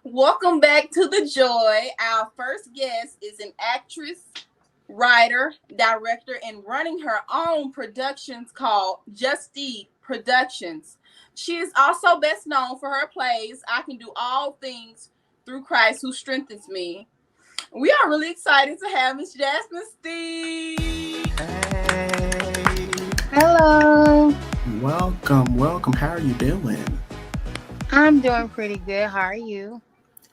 Welcome back to The Joy. Our first guest is an actress, writer, director, and running her own productions called Jazmine Steed Productions. She is also best known for her plays I Can Do All Things Through Christ Who Strengthens Me. We are really excited to have Miss Jazmine Steed. Hey, Hello. welcome. How are you doing? I'm doing pretty good. How are you?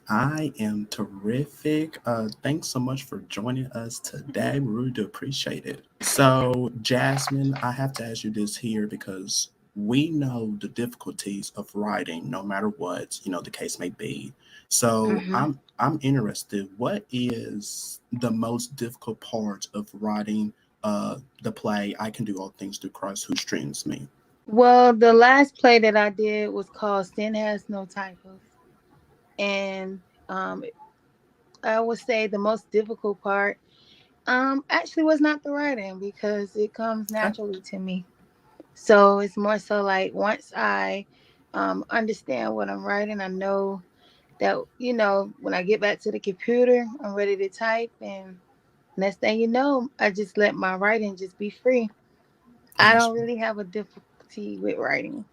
I am terrific. Thanks so much for joining us today. We really do appreciate it. So, Jasmine, I have to ask you this here because we know the difficulties of writing, no matter what the case may be. So, hmm I'm interested. What is the most difficult part of writing the play "I Can Do All Things Through Christ Who Strengthens Me"? Well, the last play that I did was called Sin Has No Typos. And um, I would say the most difficult part actually was not the writing because it comes Okay. naturally to me. So it's more so like once I understand what I'm writing, I know that, when I get back to the computer, I'm ready to type. And next thing you know, I just let my writing just be free. Oh, I don't really have a difficulty with writing.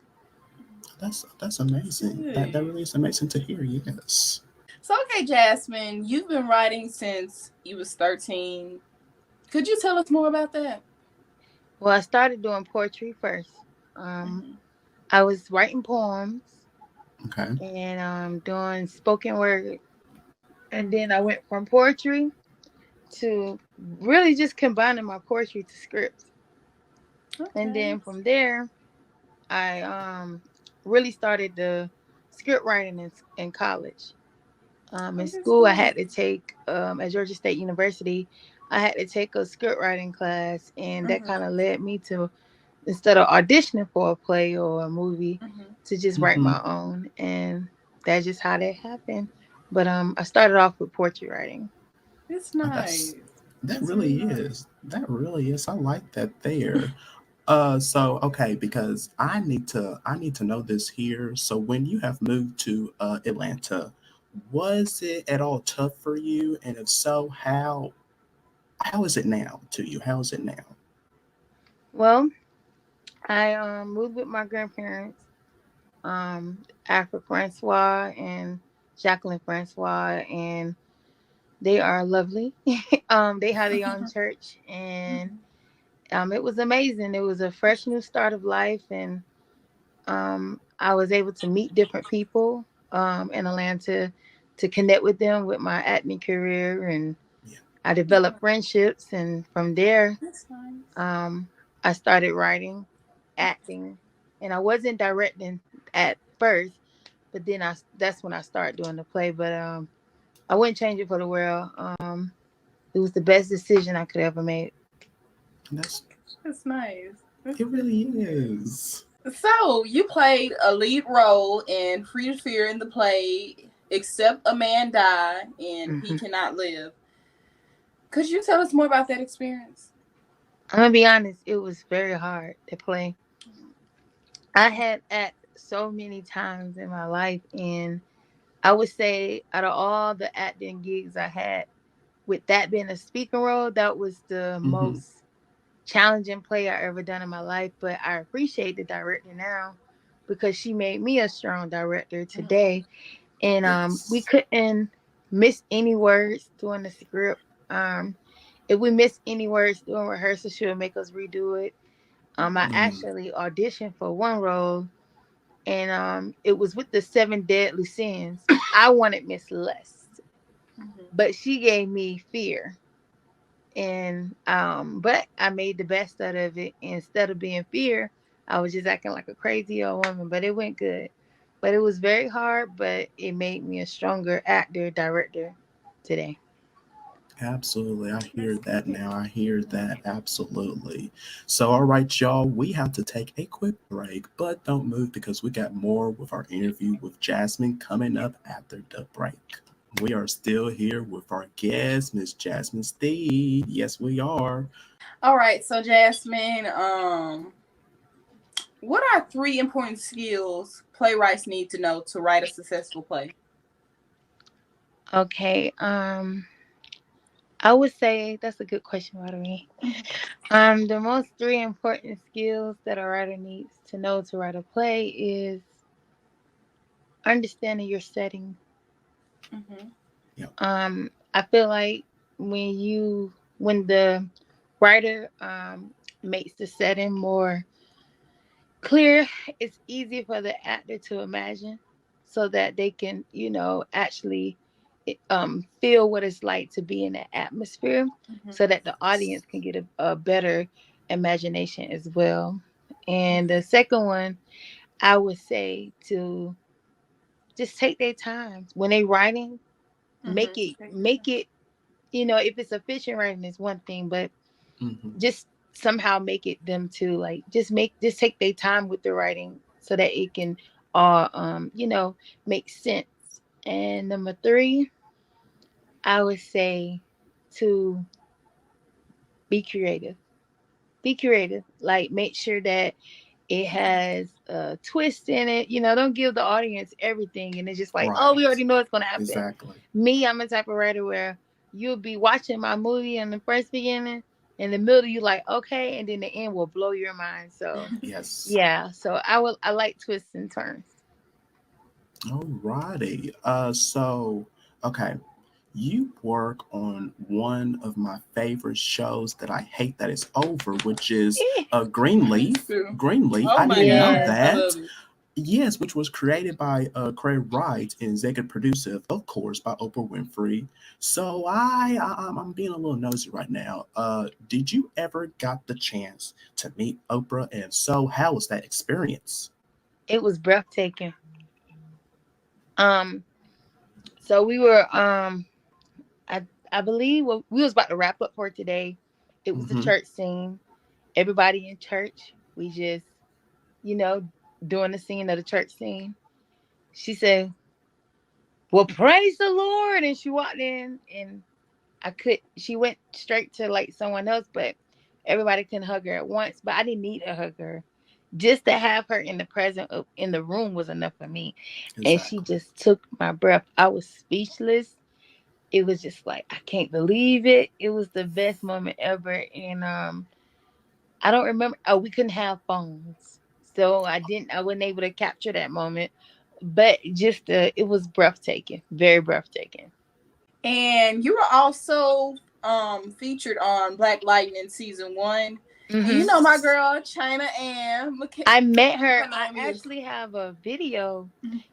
that's amazing. That Good. really is amazing to hear. Yes. So, okay, Jasmine, you've been writing since you was 13. Could you tell us more about that? Well, I started doing poetry first. Um, Mm-hmm. I was writing poems Okay. and doing spoken word. And then I went from poetry to really just combining my poetry to scripts. And Okay. then from there, I really started the script writing in college. In Oh, that's school, I great. had to take at Georgia State University. I had to take a script writing class, and that kind Mm-hmm. of led me to, instead of auditioning for a play or a movie, Mm-hmm. to just write Mm-hmm. my own, and that's just how that happened. But I started off with poetry writing. It's That's nice. that That's really really nice. is. That really is. I like that there. So okay, because I need to know this here. So when you have moved to Atlanta, was it at all tough for you? And if so, how is it now to you? How is it now? Well, I moved with my grandparents, Alfred Francois and Jacqueline Francois, and they are lovely. They had a young church, and Mm-hmm. it was amazing. It was a fresh new start of life, and I was able to meet different people in Atlanta to connect with them with my acting career, and Yeah. I Yeah, developed friendships, and from there, that's nice. um, I started writing, acting, and I wasn't directing at first, but then that's when I started doing the play. But I wouldn't change it for the world. It was the best decision I could ever make. That's That's nice. That's it good really to hear. is. So, you played a lead role in Free to Fear in the play Except a Man Die and He hmm Cannot Live. Could you tell us more about that experience? I'm gonna be honest. It was very hard to play. I had act so many times in my life, and I would say out of all the acting gigs I had, with that being a speaking role, that was the Mm-hmm. most challenging play I ever done in my life. But I appreciate the director now because she made me a strong director Mm-hmm. today. And we Yes. couldn't miss any words during the script. Um, if we missed any words during rehearsal, she would make us redo it. I Mm-hmm. Mm. actually auditioned for one role, and it was with the seven deadly sins. I wanted Miss Lust, Mm-hmm. but she gave me fear, and but I made the best out of it. Instead of being fear, I was just acting like a crazy old woman, but it went good. But it was very hard, but it made me a stronger actor director today. Absolutely. I hear That's that good. now. I hear that. Absolutely. So, all right, y'all, we have to take a quick break, but don't move because we got more with our interview with Jasmine coming up after the break. We are still here with our guest, Miss Jazmine Steed. Yes, we are. All right, so Jasmine, what are three important skills playwrights need to know to write a successful play? Okay. I would say that's a good question, by the way. The most three important skills that a writer needs to know to write a play is understanding your setting. Mm-hmm. Yep. I feel like when the writer makes the setting more clear, it's easy for the actor to imagine, so that they can, actually feel what it's like to be in that atmosphere, Mm-hmm. so that the audience can get a better imagination as well. And the second one, I would say to just take their time when they writing. Mm-hmm. Make it if it's a fiction writing is one thing, but Hmm. just somehow make it them to, like, just take their time with the writing, so that it can all make sense. And number three, I would say to be creative. Be creative. Like, make sure that it has a twist in it. Don't give the audience everything and it's just like, oh, we Right. already know what's gonna happen. Exactly. Me, I'm a type of writer where you'll be watching my movie in the first beginning, in the middle you like, okay, and then the end will blow your mind. So Yes. yeah, so I like twists and turns. Alrighty. Okay. You work on one of my favorite shows that I hate that it's over, which is Eh, Me Greenleaf. too. Greenleaf. Oh I my didn't know yes. gosh, I that. love it. Yes, which was created by Craig Wright and executive producer, of course, by Oprah Winfrey. So I'm being a little nosy right now. Did you ever got the chance to meet Oprah? And so, how was that experience? It was breathtaking. Um, so we were I believe we was about to wrap up for today. It was the Mm-hmm. church scene. Everybody in church, we just, you know, doing the scene of the church scene. She said, well, praise the Lord. And she walked in and she went straight to like someone else, but everybody couldn't hug her at once. But I didn't need to hug her. Just to have her in the in the room was enough for me. And she Exactly. just took my breath. I was speechless. It was just like, I can't believe it. It was the best moment ever. And I don't remember. Oh, we couldn't have phones, so I wasn't able to capture that moment. But just it was breathtaking, very breathtaking. And you were also featured on Black Lightning season 1. And you Hmm. know my girl China Ann I met her. her I name is. actually have a video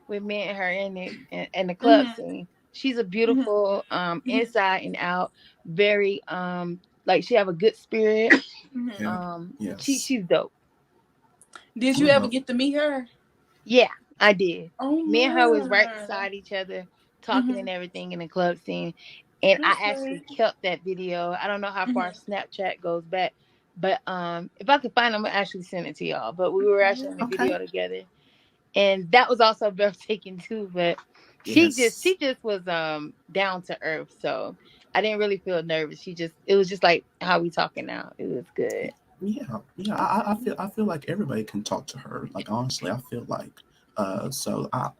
with me and her in the club Mm-hmm. scene. She's a Mm-hmm. beautiful Mm-hmm. inside and out, very like she have a good spirit. Mm-hmm. Yeah. Yes. She's dope. Did you ever Well, get to meet her? Yeah, I did. Oh Me and her was right my. beside each other, talking Mm-hmm. and everything in the club scene. And I That's actually right. kept that video. I don't know how far Mm-hmm. Snapchat goes back, but if I could find it, I'm gonna actually send it to y'all. But we were actually in the okay. video together, and that was also breathtaking too. But Yes. she just was down to earth, so I didn't really feel nervous. It was just like how we talking now. It was good. Yeah. Yeah. Okay. I feel like everybody can talk to her. Like honestly, I feel like so I'm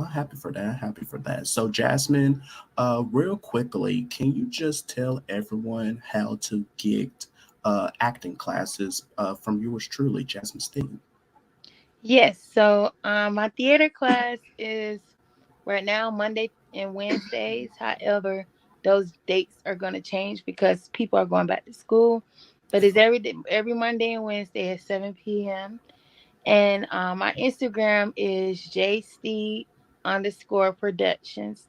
happy for that. Happy for that. So Jasmine, real quickly, can you just tell everyone how to get acting classes from yours truly, Jasmine Steed? Yes, so my theater class is right now Monday and Wednesdays. However, those dates are going to change because people are going back to school. But it's every Monday and Wednesday at 7 p.m. And my Instagram is jsteed_productions.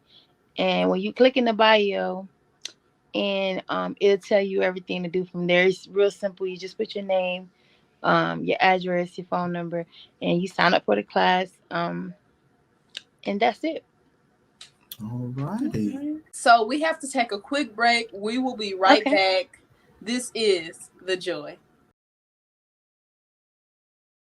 And when you click in the bio, and it'll tell you everything to do from there. It's real simple. You just put your name, your address, your phone number, and you sign up for the class. And that's it. Alrighty. Okay. So we have to take a quick break. We will be right Okay. back. This is The Joy.